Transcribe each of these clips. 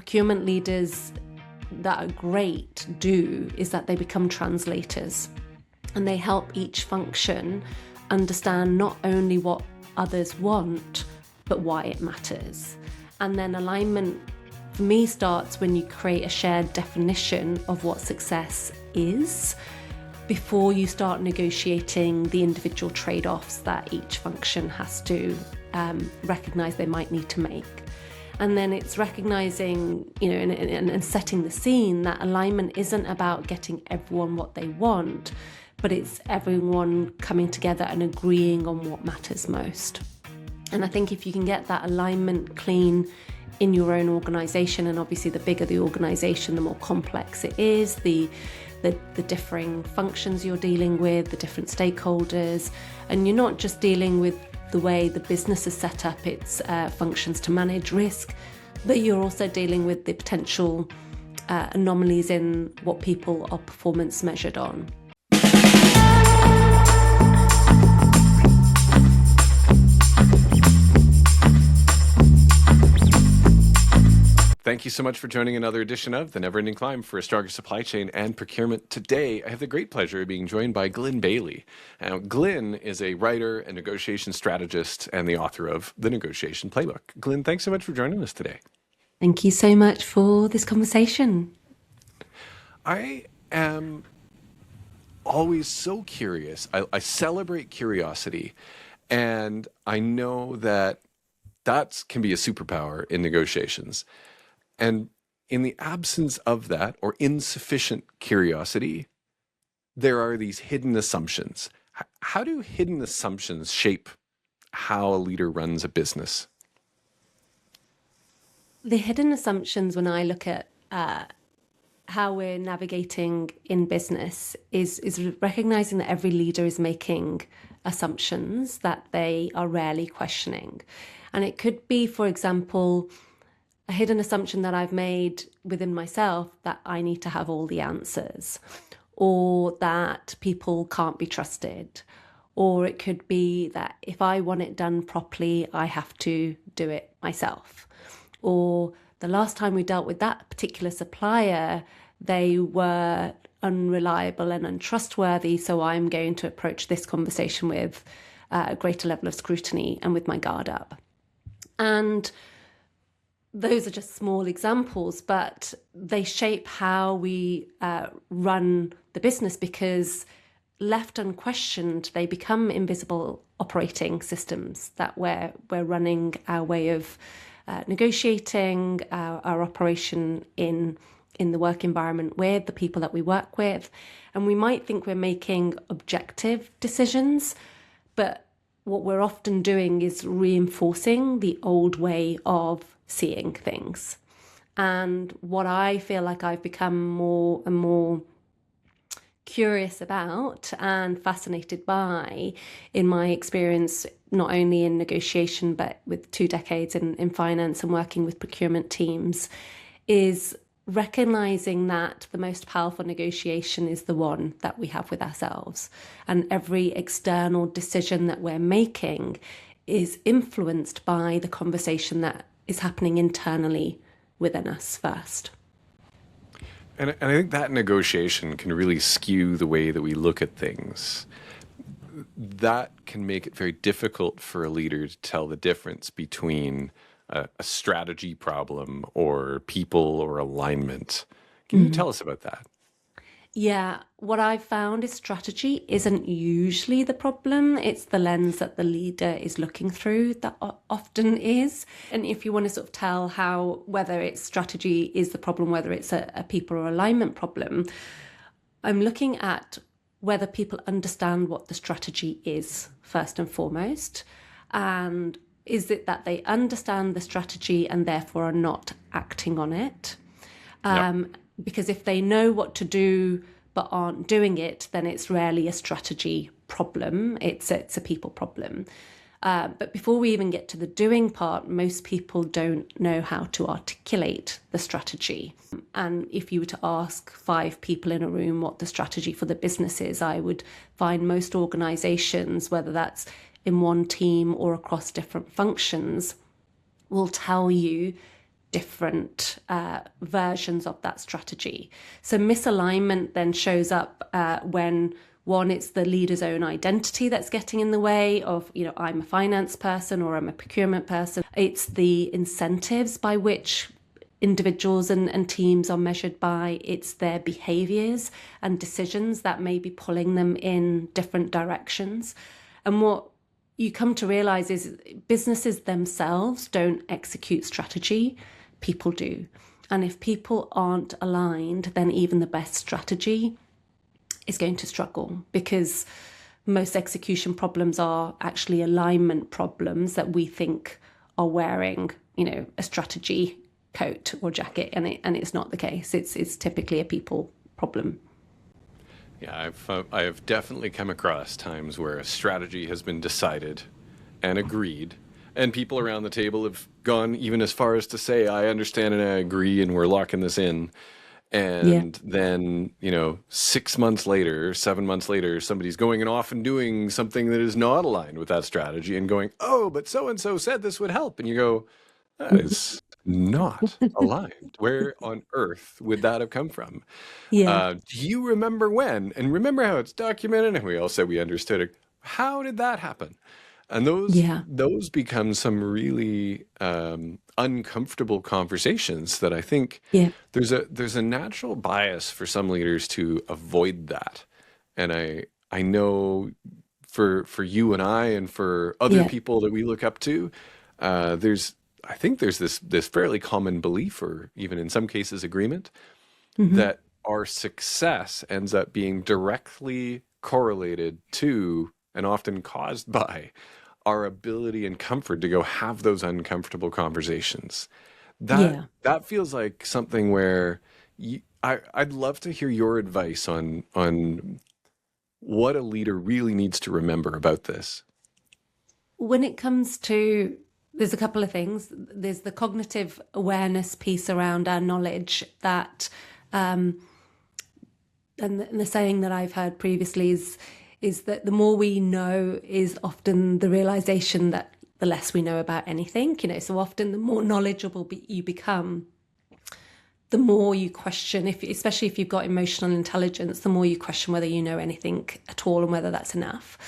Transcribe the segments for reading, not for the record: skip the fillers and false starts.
procurement leaders that are great do is that they become translators, and they help each function understand not only what others want, but why it matters. And then alignment for me starts when you create a shared definition of what success is before you start negotiating the individual trade-offs that each function has to recognize they might need to make. And then it's recognizing, and setting the scene that alignment isn't about getting everyone what they want, but it's everyone coming together and agreeing on what matters most. And I think if you can get that alignment clean in your own organization, and obviously the bigger the organization, the more complex it is, the differing functions you're dealing with, the different stakeholders, and you're not just dealing with the way the business is set up, its functions to manage risk, but you're also dealing with the potential anomalies in what people are performance measured on. Thank you so much for joining another edition of The Never Ending Climb for a Stronger Supply Chain and Procurement. Today, I have the great pleasure of being joined by Glin Bayley. Now, Glin is a writer and negotiation strategist and the author of The Negotiation Playbook. Glin, thanks so much for joining us today. Thank you so much for this conversation. I am always so curious. I celebrate curiosity, and I know that can be a superpower in negotiations. And in the absence of that, or insufficient curiosity, there are these hidden assumptions. How do hidden assumptions shape how a leader runs a business? The hidden assumptions, when I look at how we're navigating in business, is recognizing that every leader is making assumptions that they are rarely questioning. And it could be, for example, a hidden assumption that I've made within myself that I need to have all the answers, or that people can't be trusted. Or it could be that if I want it done properly, I have to do it myself. Or the last time we dealt with that particular supplier, they were unreliable and untrustworthy, so I'm going to approach this conversation with a greater level of scrutiny and with my guard up. And those are just small examples, but they shape how we run the business, because left unquestioned, they become invisible operating systems that we're running our way of negotiating, our operation in the work environment with the people that we work with. And we might think we're making objective decisions, but what we're often doing is reinforcing the old way of seeing things. And what I feel like I've become more and more curious about and fascinated by in my experience, not only in negotiation, but with 2 decades in finance and working with procurement teams, is recognizing that the most powerful negotiation is the one that we have with ourselves. And every external decision that we're making is influenced by the conversation that is happening internally within us first. And I think that negotiation can really skew the way that we look at things. That can make it very difficult for a leader to tell the difference between a strategy problem or people or alignment. Can you tell us about that? Yeah, what I've found is strategy isn't usually the problem. It's the lens that the leader is looking through that often is. And if you want to sort of tell whether it's strategy is the problem, whether it's a people or alignment problem, I'm looking at whether people understand what the strategy is first and foremost. And is it that they understand the strategy and therefore are not acting on it? Because if they know what to do but aren't doing it, then it's rarely a strategy problem. It's a people problem. But before we even get to the doing part, most people don't know how to articulate the strategy. And if you were to ask 5 people in a room what the strategy for the business is, I would find most organizations, whether that's in one team or across different functions, will tell you different versions of that strategy. So misalignment then shows up when one, it's the leader's own identity that's getting in the way of, I'm a finance person or I'm a procurement person. It's the incentives by which individuals and teams are measured by. It's their behaviors and decisions that may be pulling them in different directions. And what you come to realize is businesses themselves don't execute strategy, people do. And if people aren't aligned, then even the best strategy is going to struggle, because most execution problems are actually alignment problems that we think are wearing, a strategy coat or jacket, and it's not the case. It's typically a people problem. Yeah, I have definitely come across times where a strategy has been decided and agreed, and people around the table have gone even as far as to say, I understand and I agree, and we're locking this in. And then, 6 months later, 7 months later, somebody's going off and doing something that is not aligned with that strategy and going, oh, but so-and-so said this would help. And you go, that is not aligned. Where on earth would that have come from? Yeah. Do you remember when? And remember how it's documented? And we all said we understood it. How did that happen? And those become some really uncomfortable conversations that I think there's a natural bias for some leaders to avoid that. And I know for you and I and for other people that we look up to, I think there's this fairly common belief, or even in some cases agreement, that our success ends up being directly correlated to and often caused by our ability and comfort to go have those uncomfortable conversations. That feels like something where I'd love to hear your advice on what a leader really needs to remember about this. When it comes to, there's a couple of things. There's the cognitive awareness piece around our knowledge that, and the saying that I've heard previously is that the more we know is often the realization that the less we know about anything. So often the more knowledgeable you become, the more you question, especially if you've got emotional intelligence, the more you question whether you know anything at all and whether that's enough.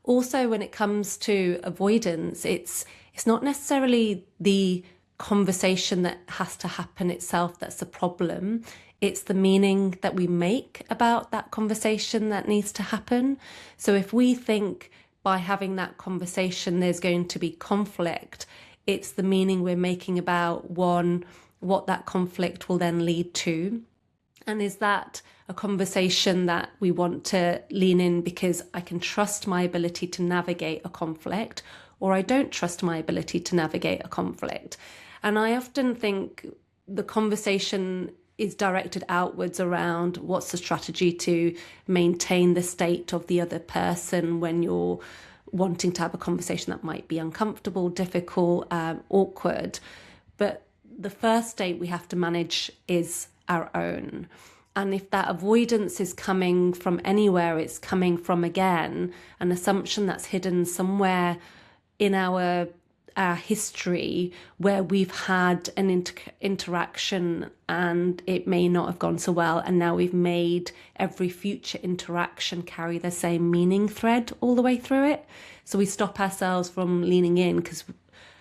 Also, when it comes to avoidance, it's not necessarily the conversation that has to happen itself that's the problem. It's the meaning that we make about that conversation that needs to happen. So if we think by having that conversation there's going to be conflict, it's the meaning we're making about what that conflict will then lead to. And is that a conversation that we want to lean in because I can trust my ability to navigate a conflict, or I don't trust my ability to navigate a conflict? And I often think the conversation is directed outwards around what's the strategy to maintain the state of the other person when you're wanting to have a conversation that might be uncomfortable, difficult, awkward. But the first state we have to manage is our own. And if that avoidance is coming from anywhere, it's coming from, again, an assumption that's hidden somewhere in our history where we've had an interaction and it may not have gone so well, and now we've made every future interaction carry the same meaning thread all the way through it. So we stop ourselves from leaning in because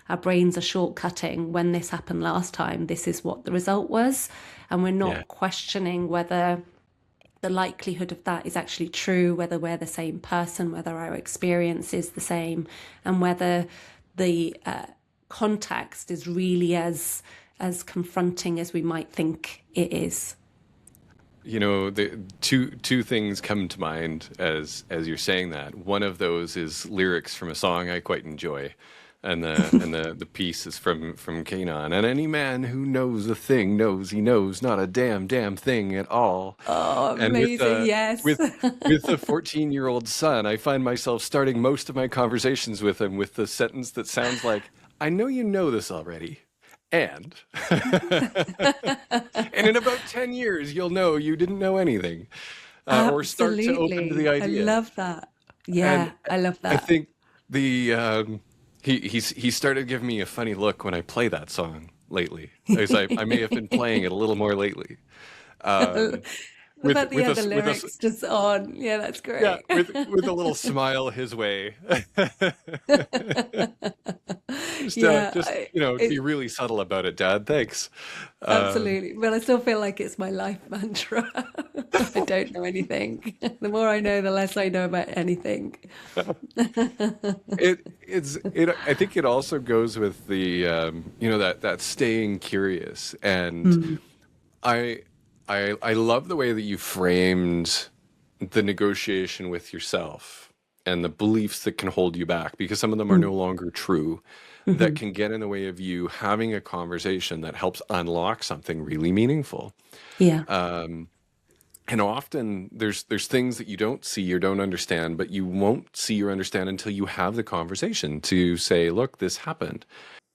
our brains are shortcutting. When this happened last time, this is what the result was, and we're not questioning whether the likelihood of that is actually true, whether we're the same person, whether our experience is the same, and whether the context is really as confronting as we might think it is. The two things come to mind as you're saying that. One of those is lyrics from a song I quite enjoy, and the piece is from Kanon. And any man who knows a thing knows he knows not a damn thing at all. Oh, amazing! And yes. With a 14-year-old son, I find myself starting most of my conversations with him with the sentence that sounds like, "I know you know this already." And in about 10 years, you'll know you didn't know anything, or start to open to the idea. I love that. Yeah, I love that. I think he started giving me a funny look when I play that song, lately. As I may have been playing it a little more lately. The Um, fact that you with had the us with us lyrics just on, yeah, that's yeah, great. with a little smile his way. Yeah, Just be really subtle about it, Dad. Thanks. Um, absolutely. But I still feel like it's my life mantra. I don't know anything. The more I know, the less I know about anything. I think it also goes with the that staying curious, and Mm. I I love the way that you framed the negotiation with yourself and the beliefs that can hold you back, because some of them are no Mm. longer true, that Mhm. can get in the way of you having a conversation that helps unlock something really meaningful. Yeah. And often there's things that you don't see or don't understand, but you won't see or understand until you have the conversation to say, look, this happened.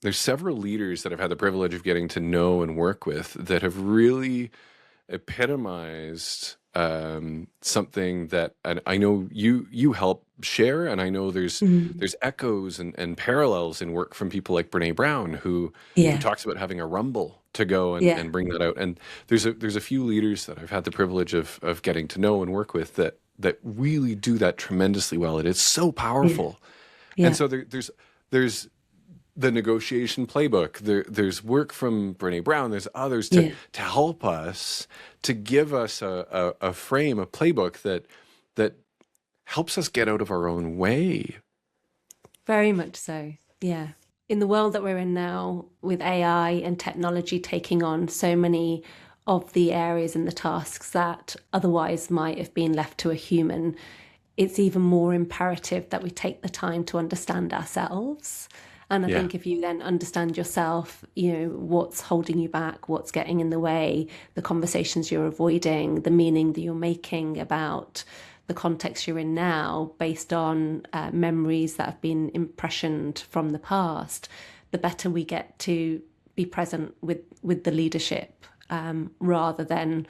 There's several leaders that I've had the privilege of getting to know and work with that have really epitomized something that, and I know you help share, and I know Mm. there's echoes and parallels in work from people like Brene Brown, who Yeah. talks about having a rumble to go Yeah. and bring that out. And there's a few leaders that I've had the privilege of getting to know and work with that really do that tremendously well. It is so Yeah. powerful. And Yeah. so there's the negotiation playbook. There's work from Brene Brown. There's others Yeah. to help us, to give us a frame, a playbook that helps us get out of our own way. Very much so. Yeah. In the world that we're in now, with AI and technology taking on so many of the areas and the tasks that otherwise might have been left to a human, it's even more imperative that we take the time to understand ourselves. And I Yeah. think if you then understand yourself, what's holding you back, what's getting in the way, the conversations you're avoiding, the meaning that you're making about the context you're in now based on memories that have been impressioned from the past, the better we get to be present with the leadership, rather than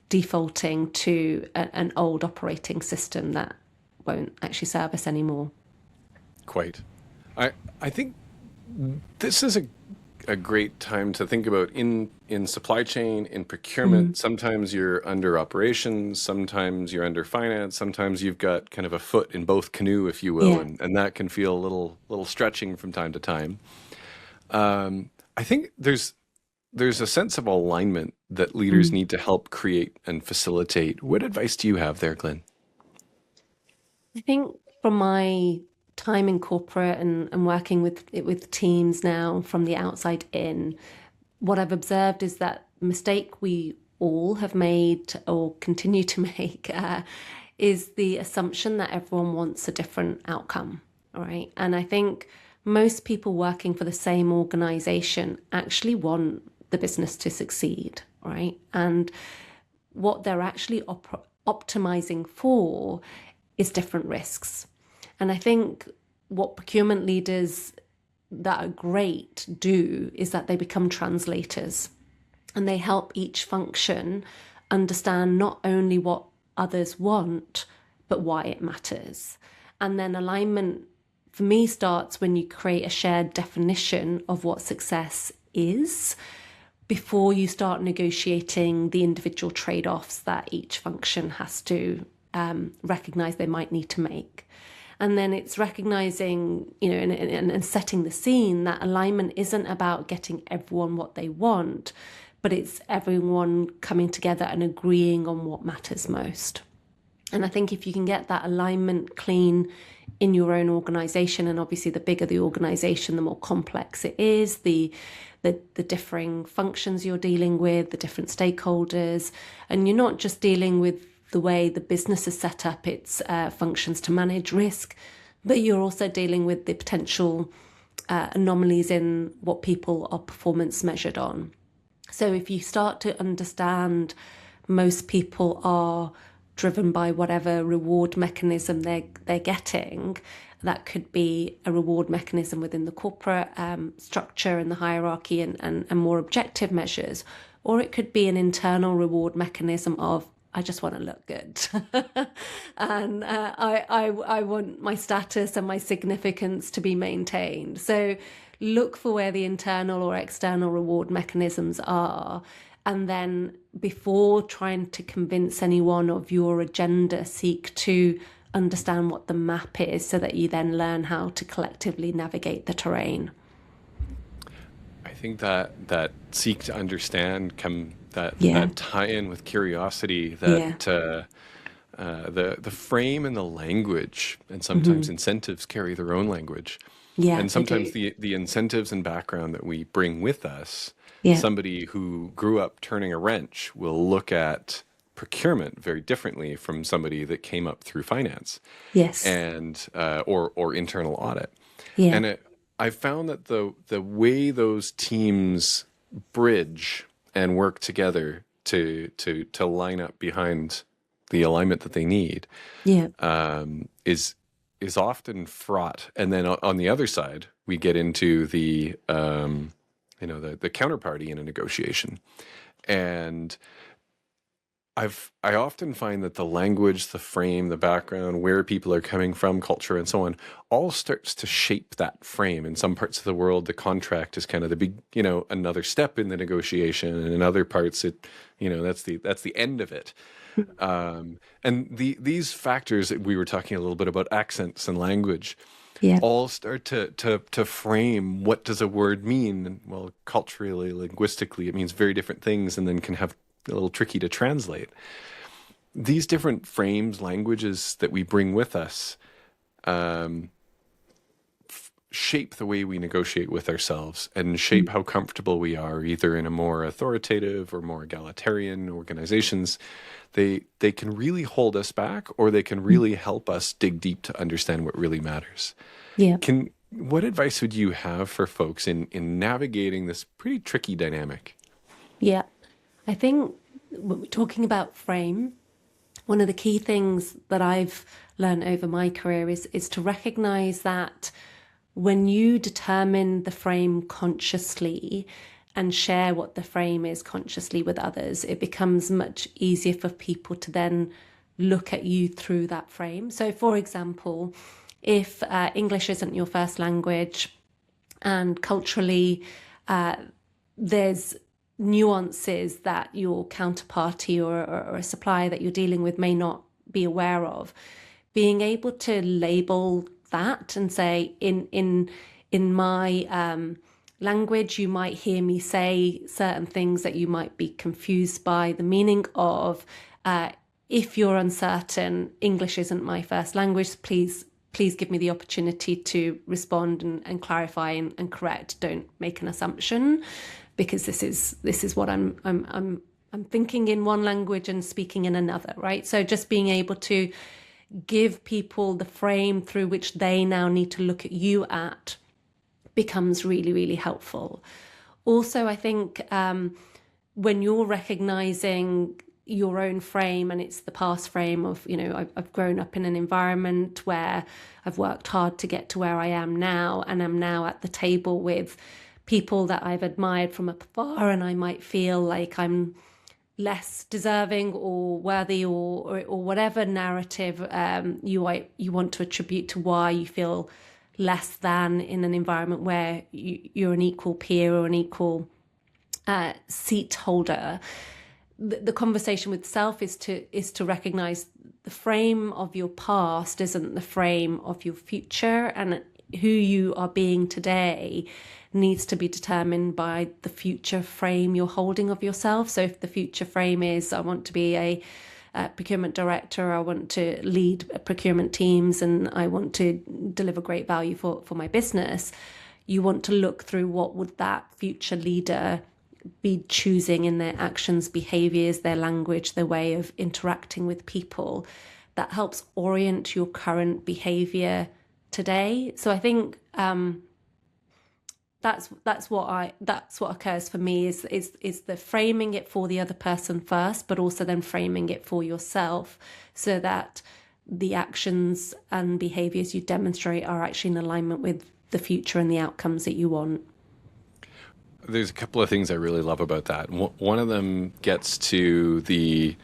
defaulting to an old operating system that won't actually serve us anymore. Quite. I think this is a great time to think about in supply chain, in procurement. Mm. Sometimes you're under operations, sometimes you're under finance, sometimes you've got kind of a foot in both canoe, if you will, Yeah. and that can feel a little stretching from time to time. I think there's a sense of alignment that leaders Mm. need to help create and facilitate. What advice do you have there, Glyn? I think from my time in corporate and working with teams now from the outside in, what I've observed is that the mistake we all have made or continue to make is the assumption that everyone wants a different outcome. All right. And I think most people working for the same organization actually want the business to succeed. Right. And what they're actually optimizing for is different risks. And I think what procurement leaders that are great do is that they become translators, and they help each function understand not only what others want, but why it matters. And then alignment for me starts when you create a shared definition of what success is before you start negotiating the individual trade-offs that each function has to recognize they might need to make. And then it's recognizing, and setting the scene that alignment isn't about getting everyone what they want, but it's everyone coming together and agreeing on what matters most. And I think if you can get that alignment clean in your own organization, and obviously the bigger the organization, the more complex it is, the differing functions you're dealing with, the different stakeholders, and you're not just dealing with the way the business is set up, its functions to manage risk, but you're also dealing with the potential anomalies in what people are performance measured on. So if you start to understand most people are driven by whatever reward mechanism they're getting, that could be a reward mechanism within the corporate structure and the hierarchy and more objective measures, or it could be an internal reward mechanism of I just want to look good. And I want my status and my significance to be maintained. So look for where the internal or external reward mechanisms are. And then before trying to convince anyone of your agenda, seek to understand what the map is so that you then learn how to collectively navigate the terrain. I think that seek to understand Yeah, that tie in with curiosity, yeah, that the frame and the language, and sometimes incentives carry their own language, yeah, and they sometimes do. the incentives and background that we bring with us. Yeah, Somebody who grew up turning a wrench will look at procurement very differently from somebody that came up through finance yes, and or internal audit. yeah, And I found that the way those teams bridge and work together to line up behind the alignment that they need yeah, is often fraught. And then on the other side, we get into the the counterparty in a negotiation, and I often find that the language, the frame, the background, where people are coming from, culture, and so on, all starts to shape that frame. In some parts of the world, the contract is kind of the big, another step in the negotiation, and in other parts, that's the end of it. And these factors that we were talking a little bit about, accents and language, yeah, all start to frame what does a word mean. And, well, culturally, linguistically, it means very different things, and then can have a little tricky to translate. These different frames, languages that we bring with us, shape the way we negotiate with ourselves and shape how comfortable we are, either in a more authoritative or more egalitarian organizations. They can really hold us back, or they can really help us dig deep to understand what really matters. yeah, What advice would you have for folks in navigating this pretty tricky dynamic? yeah. I think when we're talking about frame, one of the key things that I've learned over my career is to recognize that when you determine the frame consciously and share what the frame is consciously with others, it becomes much easier for people to then look at you through that frame. So, for example, if English isn't your first language and culturally there's nuances that your counterparty or a supplier that you're dealing with may not be aware of, being able to label that and say, in my language, you might hear me say certain things that you might be confused by the meaning of. If you're uncertain, English isn't my first language, please give me the opportunity to respond and clarify and correct. Don't make an assumption, because this is what I'm thinking in one language and speaking in another, right? So just being able to give people the frame through which they now need to look at you at becomes really, really helpful. Also, I think when you're recognizing your own frame, and it's the past frame of, I've grown up in an environment where I've worked hard to get to where I am now, and I'm now at the table with people that I've admired from afar, and I might feel like I'm less deserving or worthy or whatever narrative you want to attribute to why you feel less than in an environment where you're an equal peer or an equal seat holder. The conversation with self is to recognize the frame of your past isn't the frame of your future, and who you are being today needs to be determined by the future frame you're holding of yourself. So if the future frame is, I want to be a procurement director, I want to lead procurement teams, and I want to deliver great value for my business, you want to look through what would that future leader be choosing in their actions, behaviors, their language, their way of interacting with people. That helps orient your current behavior today. So I think that's what occurs for me is the framing it for the other person first, but also then framing it for yourself, so that the actions and behaviors you demonstrate are actually in alignment with the future and the outcomes that you want. There's a couple of things I really love about that. One of them gets to the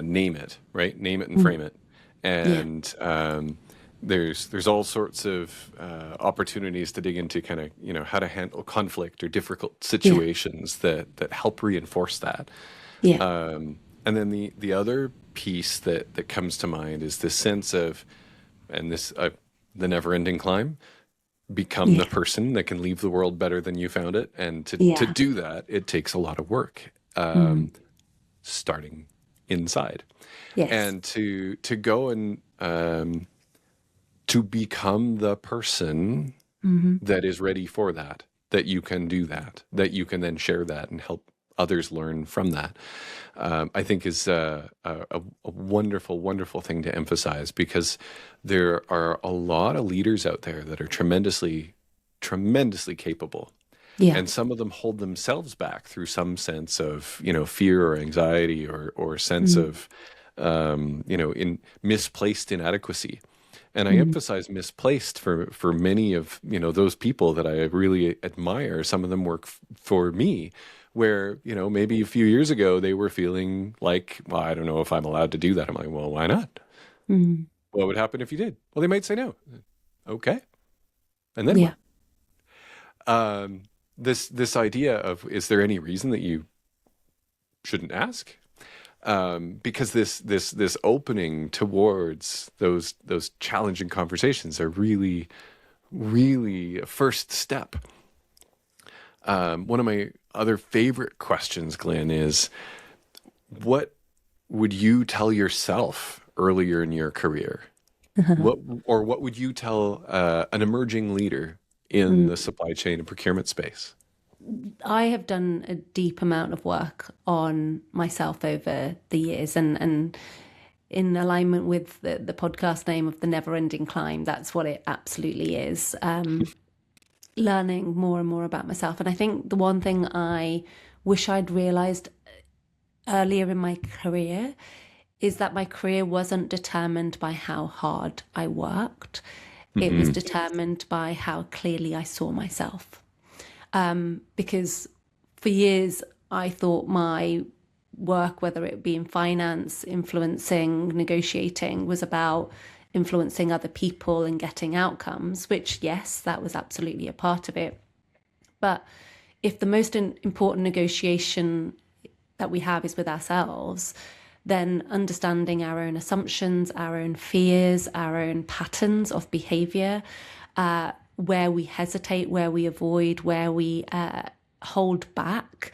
name it, right? Name it and frame it. Yeah, And there's all sorts of opportunities to dig into kind of, how to handle conflict or difficult Yeah. situations that help reinforce that. Yeah. And then the other piece that comes to mind is this sense of, and this the never-ending climb, become the Yeah. person that can leave the world better than you found it. And to Yeah. do that, it takes a lot of work, Mm. starting inside, Yes. and to go and to become the person Hmm. that is ready for that, that you can do that, that you can then share that and help others learn from that. I think is a wonderful, wonderful thing to emphasize, because there are a lot of leaders out there that are tremendously, tremendously capable. Yeah. And some of them hold themselves back through some sense of, fear or anxiety, or sense Mm. of, in misplaced inadequacy. And I Mm. emphasize misplaced for many of, those people that I really admire. Some of them work for me, where, maybe a few years ago they were feeling like, well, I don't know if I'm allowed to do that. I'm like, well, why not? Mm. What would happen if you did? Well, they might say no. Okay. And then Yeah. what? This idea of, is there any reason that you shouldn't ask? Because this opening towards those challenging conversations are really, really a first step. One of my other favorite questions, Glyn, is, what would you tell yourself earlier in your career? What would you tell an emerging leader in Mm. the supply chain and procurement space? I have done a deep amount of work on myself over the years, and in alignment with the podcast name of The Never Ending Climb, that's what it absolutely is. Learning more and more about myself. And I think the one thing I wish I'd realized earlier in my career is that my career wasn't determined by how hard I worked. It was Hmm. determined by how clearly I saw myself. Because for years, I thought my work, whether it be in finance, influencing, negotiating, was about influencing other people and getting outcomes, which, yes, that was absolutely a part of it. But if the most important negotiation that we have is with ourselves, then understanding our own assumptions, our own fears, our own patterns of behavior, where we hesitate, where we avoid, where we hold back,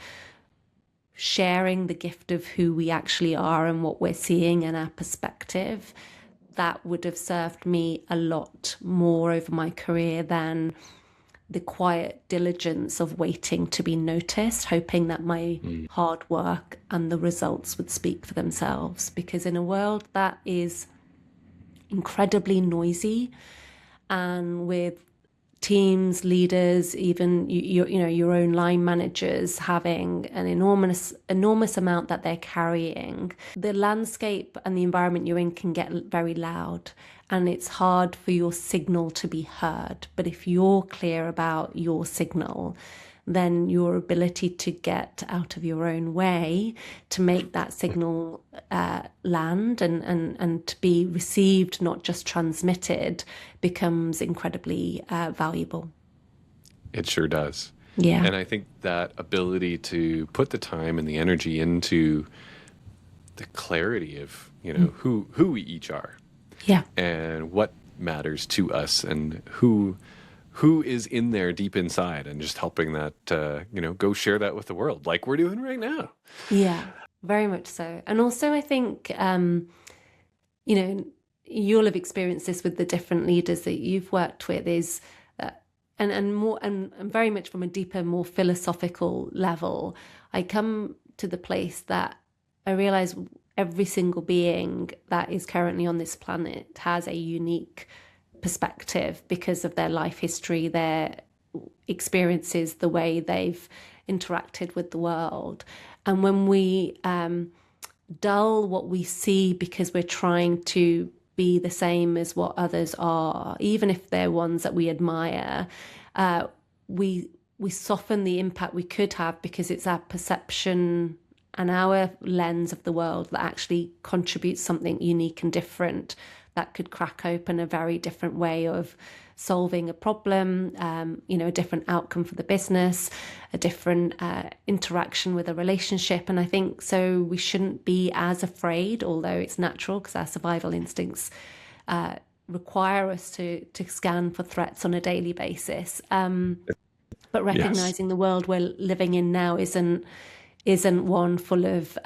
sharing the gift of who we actually are and what we're seeing and our perspective, that would have served me a lot more over my career than the quiet diligence of waiting to be noticed, hoping that my hard work and the results would speak for themselves. Because in a world that is incredibly noisy, and with teams, leaders, even your own line managers having an enormous amount that they're carrying, the landscape and the environment you're in can get very loud, and it's hard for your signal to be heard. But if you're clear about your signal, then your ability to get out of your own way to make that signal land and to be received, not just transmitted, becomes incredibly valuable. It sure does. Yeah. And I think that ability to put the time and the energy into the clarity of, who we each are, Yeah. and what matters to us, and who is in there deep inside, and just helping that, go share that with the world, like we're doing right now. Yeah, very much so. And also, I think, you'll have experienced this with the different leaders that you've worked with, is and very much from a deeper, more philosophical level. I come to the place that I realize every single being that is currently on this planet has a unique perspective because of their life history, their experiences, the way they've interacted with the world. And when we dull what we see because we're trying to be the same as what others are, even if they're ones that we admire, we soften the impact we could have, because it's our perception and our lens of the world that actually contributes something unique and different that could crack open a very different way of solving a problem, a different outcome for the business, a different interaction with a relationship. And I think so we shouldn't be as afraid, although it's natural because our survival instincts require us to scan for threats on a daily basis. But Yes. recognizing the world we're living in now isn't one full of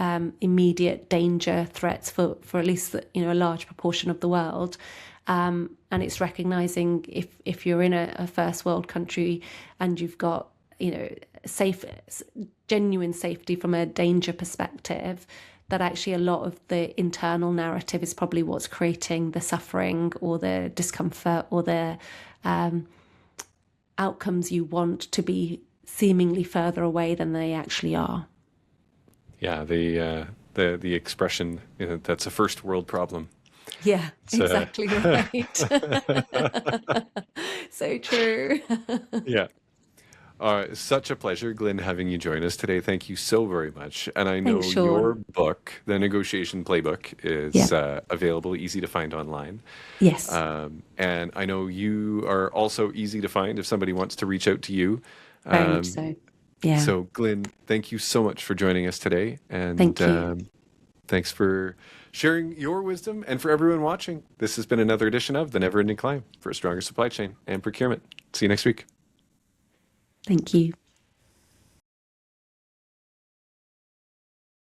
immediate danger threats for at least a large proportion of the world. And it's recognizing if you're in a first world country and you've got safe, genuine safety from a danger perspective, that actually a lot of the internal narrative is probably what's creating the suffering or the discomfort or the outcomes you want to be seemingly further away than they actually are. Yeah, the expression, that's a first world problem. Yeah, It's, exactly right. So true. yeah. Such a pleasure, Glyn, having you join us today. Thank you so very much. And I Thanks, know your Sean. book, The Negotiation Playbook, Yeah. is available, easy to find online. Yes. And I know you are also easy to find if somebody wants to reach out to you. Very much Um, so. Yeah. so, Glyn, thank you so much for joining us today. And Thank you. thanks for sharing your wisdom. And for everyone watching, this has been another edition of The Never Ending Climb for a Stronger Supply Chain and Procurement. See you next week. Thank you.